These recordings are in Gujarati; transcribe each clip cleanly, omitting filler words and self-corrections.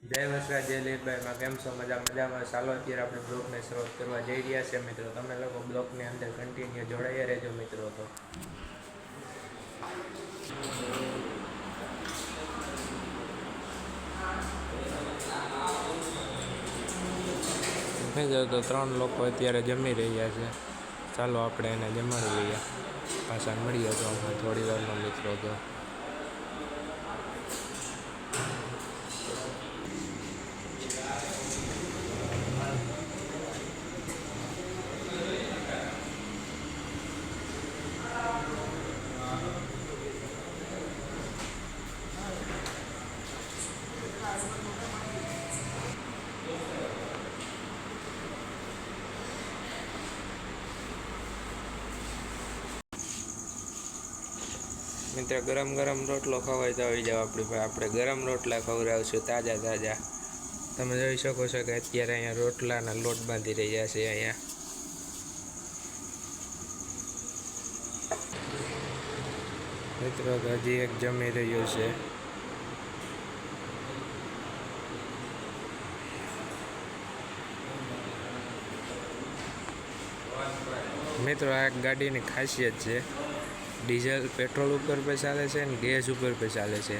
જય વસરા જય લીલભાઈમાં કેમ છો? મજામાં. ચાલો અત્યારે આપણે બ્લોગને શરૂઆત કરવા જઈ રહ્યા છે મિત્રો. તમે લોકો બ્લોગની અંદર કન્ટિન્યુ જોડાયા રહેજો મિત્રો. તો તો 3 લોકો અત્યારે જમી રહ્યા છે. ચાલો આપણે એને જમાડી લઈએ. પાછા મળીએ તો થોડી વારનો મિત્રો. તો મિત્રો ગરમ ગરમ રોટલો ખવાય તો આવી જાવ આપણી પાસે. આપણે ગરમ રોટલા ખવડાવશું તાજા તાજા. તમે જોઈ શકો છો કે અત્યારે અહીંયા રોટલાના લોટ બાંધી રહ્યા છે. અહીંયા મિત્રો હજી એક જમી રહ્યું છે. મિત્રો આ એક ગાડીની ખાસિયત છે. ડીઝલ પેટ્રોલ ઉપર પણ ચાલે છે અને ગેસ ઉપર પણ ચાલે છે.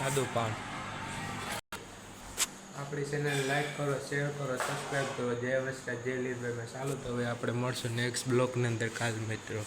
સાદું પાન. આપણી ચેનલ લાઈક કરો, શેર કરો, સબસ્ક્રાઈબ કરો. જય વસરા જય લીલભાઈમાં. ચાલો તો હવે આપણે મળશું નેક્સ્ટ બ્લોગની અંદર કાલ મિત્રો.